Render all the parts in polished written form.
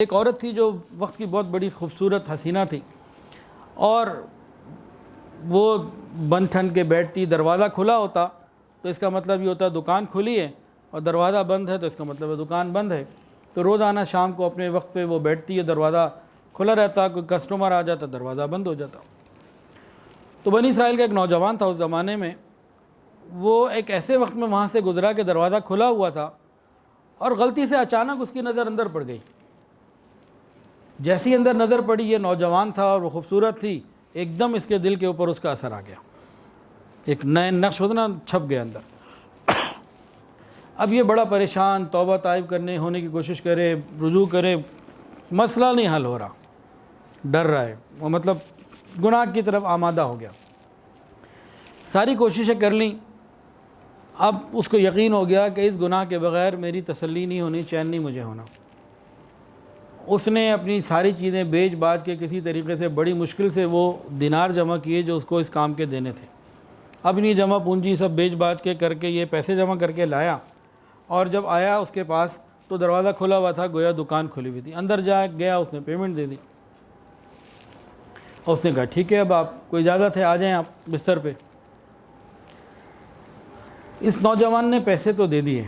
ایک عورت تھی جو وقت کی بہت بڑی خوبصورت حسینہ تھی، اور وہ بند ٹھن کے بیٹھتی، دروازہ کھلا ہوتا تو اس کا مطلب یہ ہوتا دکان کھلی ہے، اور دروازہ بند ہے تو اس کا مطلب ہے دکان بند ہے۔ تو روزانہ شام کو اپنے وقت پہ وہ بیٹھتی ہے، دروازہ کھلا رہتا، کوئی کسٹمر آ جاتا دروازہ بند ہو جاتا۔ تو بنی اسرائیل کا ایک نوجوان تھا اس زمانے میں، وہ ایک ایسے وقت میں وہاں سے گزرا کہ دروازہ کھلا ہوا تھا، اور غلطی سے اچانک اس کی نظر اندر پڑ گئی۔ جیسی اندر نظر پڑی، یہ نوجوان تھا اور وہ خوبصورت تھی، ایک دم اس کے دل کے اوپر اس کا اثر آ گیا، ایک نئے نقش ہوتا نا، چھپ گیا اندر۔ اب یہ بڑا پریشان، توبہ طائب ہونے کی کوشش کرے، رجوع کرے، مسئلہ نہیں حل ہو رہا، ڈر رہا ہے، وہ مطلب گناہ کی طرف آمادہ ہو گیا۔ ساری کوششیں کر لیں، اب اس کو یقین ہو گیا کہ اس گناہ کے بغیر میری تسلی نہیں ہونی، چین نہیں مجھے ہونا۔ اس نے اپنی ساری چیزیں بیچ باچ کے کسی طریقے سے بڑی مشکل سے وہ دینار جمع کیے جو اس کو اس کام کے دینے تھے، اپنی جمع پونجی سب بیچ باچ کے کر کے یہ پیسے جمع کر کے لایا، اور جب آیا اس کے پاس تو دروازہ کھلا ہوا تھا، گویا دکان کھلی ہوئی تھی۔ اندر گیا، اس نے پیمنٹ دے دی، اور اس نے کہا ٹھیک ہے، اب آپ کو اجازت ہے، آ جائیں آپ بستر پہ۔ اس نوجوان نے پیسے تو دے دیے،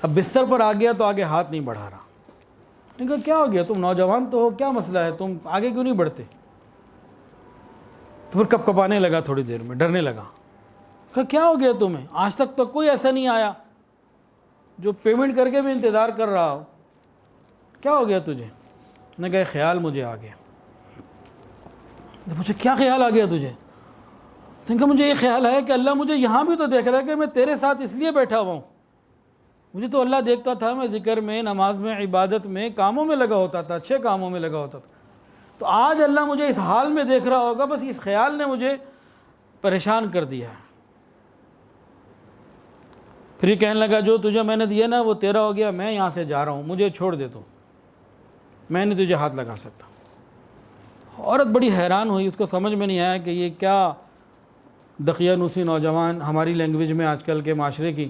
اب بستر پر آ گیا تو آگے ہاتھ نہیں بڑھا رہا۔ نے کہا کیا ہو گیا، تم نوجوان تو ہو، کیا مسئلہ ہے، تم آگے کیوں نہیں بڑھتے؟ تو پھر کپ کپانے لگا، تھوڑی دیر میں ڈرنے لگا۔ کہا کیا ہو گیا تمہیں، آج تک تو کوئی ایسا نہیں آیا جو پیمنٹ کر کے بھی انتظار کر رہا ہو، کیا ہو گیا تجھے؟ نے کہا خیال مجھے آ گیا۔ مجھے کیا خیال آ گیا تجھے؟ اس نے کہا مجھے یہ خیال ہے کہ اللہ مجھے یہاں بھی تو دیکھ رہا ہے کہ میں تیرے ساتھ اس لیے بیٹھا ہوا ہوں، مجھے تو اللہ دیکھتا تھا، میں ذکر میں، نماز میں، عبادت میں، کاموں میں لگا ہوتا تھا، اچھے کاموں میں لگا ہوتا تھا، تو آج اللہ مجھے اس حال میں دیکھ رہا ہوگا، بس اس خیال نے مجھے پریشان کر دیا ہے۔ پھر یہ کہنے لگا جو تجھے میں نے دیا نا وہ تیرا ہو گیا، میں یہاں سے جا رہا ہوں، مجھے چھوڑ دے تو، میں نہیں تجھے ہاتھ لگا سکتا۔ عورت بڑی حیران ہوئی، اس کو سمجھ میں نہیں آیا کہ یہ کیا دقیانوسی نوجوان، ہماری لینگویج میں آج کل کے معاشرے کی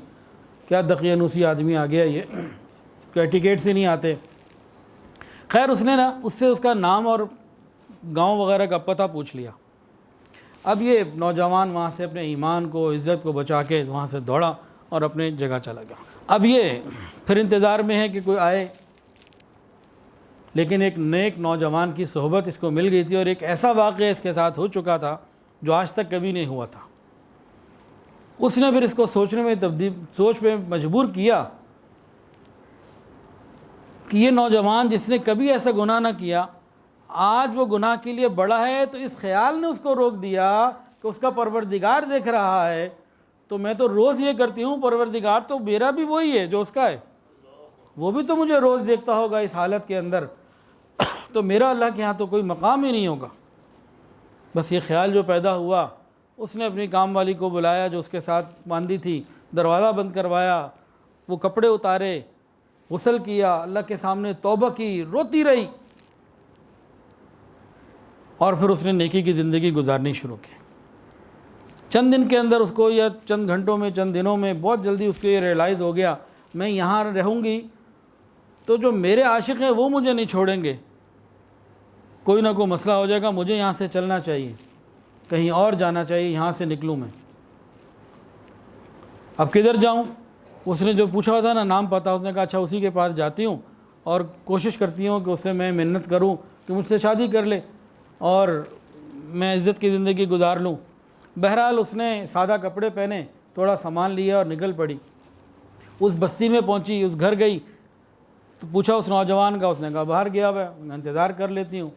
کیا دقیانوسی آدمی آ گیا، یہ اس کو ایٹیکیٹ سے نہیں آتے۔ خیر اس نے نا اس سے اس کا نام اور گاؤں وغیرہ کا پتہ پوچھ لیا۔ اب یہ نوجوان وہاں سے اپنے ایمان کو، عزت کو بچا کے وہاں سے دوڑا اور اپنے جگہ چلا گیا۔ اب یہ پھر انتظار میں ہے کہ کوئی آئے، لیکن ایک نیک نوجوان کی صحبت اس کو مل گئی تھی، اور ایک ایسا واقعہ اس کے ساتھ ہو چکا تھا جو آج تک کبھی نہیں ہوا تھا۔ اس نے پھر اس کو سوچنے میں سوچ پہ مجبور کیا کہ یہ نوجوان جس نے کبھی ایسا گناہ نہ کیا، آج وہ گناہ کے لیے بڑا ہے، تو اس خیال نے اس کو روک دیا کہ اس کا پروردگار دیکھ رہا ہے، تو میں تو روز یہ کرتی ہوں، پروردگار تو میرا بھی وہی ہے جو اس کا ہے، وہ بھی تو مجھے روز دیکھتا ہوگا اس حالت کے اندر، تو میرا اللہ کے ہاں تو کوئی مقام ہی نہیں ہوگا۔ بس یہ خیال جو پیدا ہوا، اس نے اپنی کام والی کو بلایا جو اس کے ساتھ باندھی تھی، دروازہ بند کروایا، وہ کپڑے اتارے، غسل کیا، اللہ کے سامنے توبہ کی، روتی رہی، اور پھر اس نے نیکی کی زندگی گزارنی شروع کی۔ چند دن کے اندر اس کو، یا چند گھنٹوں میں، چند دنوں میں، بہت جلدی اس کو یہ ریئلائز ہو گیا میں یہاں رہوں گی تو جو میرے عاشق ہیں وہ مجھے نہیں چھوڑیں گے، کوئی نہ کوئی مسئلہ ہو جائے گا، مجھے یہاں سے چلنا چاہیے، کہیں اور جانا چاہیے، یہاں سے نکلوں میں۔ اب کدھر جاؤں؟ اس نے جو پوچھا تھا نا نام پتہ، اس نے کہا اچھا اسی کے پاس جاتی ہوں اور کوشش کرتی ہوں کہ اس سے میں منت کروں کہ مجھ سے شادی کر لے اور میں عزت کی زندگی گزار لوں۔ بہرحال اس نے سادہ کپڑے پہنے، تھوڑا سامان لیا اور نکل پڑی۔ اس بستی میں پہنچی، اس گھر گئی تو پوچھا اس نوجوان کا، اس نے کہا باہر گیا ہوا ہے، میں انتظار کر لیتی ہوں۔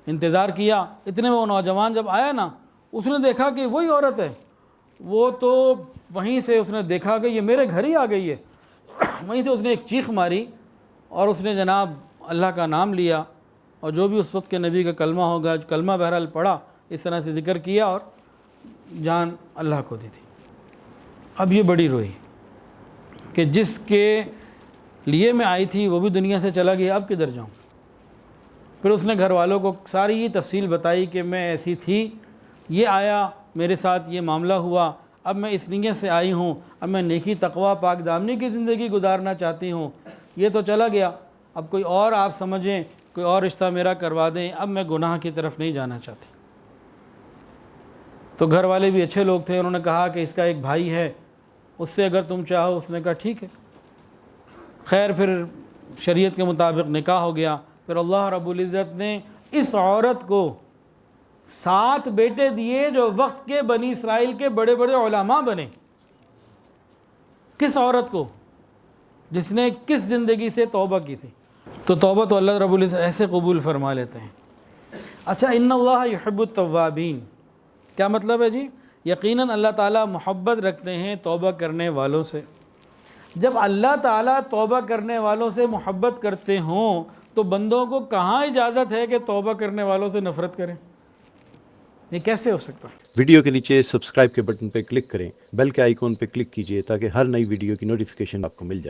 انتظار کیا، اتنے میں وہ نوجوان جب آیا نا، اس نے دیکھا کہ وہی عورت ہے، وہ تو وہیں سے اس نے دیکھا کہ یہ میرے گھر ہی آ گئی ہے، وہیں سے اس نے ایک چیخ ماری، اور اس نے جناب اللہ کا نام لیا، اور جو بھی اس وقت کے نبی کا کلمہ ہوگا، کلمہ بہرحال پڑھا، اس طرح سے ذکر کیا اور جان اللہ کو دی تھی۔ اب یہ بڑی روئی کہ جس کے لیے میں آئی تھی وہ بھی دنیا سے چلا گیا، اب کدھر جاؤں؟ پھر اس نے گھر والوں کو ساری یہ تفصیل بتائی کہ میں ایسی تھی، یہ آیا، میرے ساتھ یہ معاملہ ہوا، اب میں اس نیت سے آئی ہوں، اب میں نیکی تقوی پاک دامنی کی زندگی گزارنا چاہتی ہوں، یہ تو چلا گیا، اب کوئی اور آپ سمجھیں کوئی اور رشتہ میرا کروا دیں، اب میں گناہ کی طرف نہیں جانا چاہتی۔ تو گھر والے بھی اچھے لوگ تھے، انہوں نے کہا کہ اس کا ایک بھائی ہے، اس سے اگر تم چاہو۔ اس نے کہا ٹھیک ہے۔ خیر پھر شریعت کے مطابق نکاح ہو گیا۔ پھر اللہ رب العزت نے اس عورت کو 7 بیٹے دیے جو وقت کے بنی اسرائیل کے بڑے بڑے علماء بنے۔ کس عورت کو؟ جس نے کس زندگی سے توبہ کی تھی۔ تو توبہ تو اللہ رب العزت ایسے قبول فرما لیتے ہیں۔ اچھا، ان اللہ یحب التوابین، کیا مطلب ہے جی؟ یقیناً اللہ تعالیٰ محبت رکھتے ہیں توبہ کرنے والوں سے۔ جب اللہ تعالیٰ توبہ کرنے والوں سے محبت کرتے ہوں تو بندوں کو کہاں اجازت ہے کہ توبہ کرنے والوں سے نفرت کریں؟ یہ کیسے ہو سکتا ہے؟ ویڈیو کے نیچے سبسکرائب کے بٹن پہ کلک کریں، بیل کے آئیکن پہ کلک کیجئے تاکہ ہر نئی ویڈیو کی نوٹیفیکیشن آپ کو مل جائے۔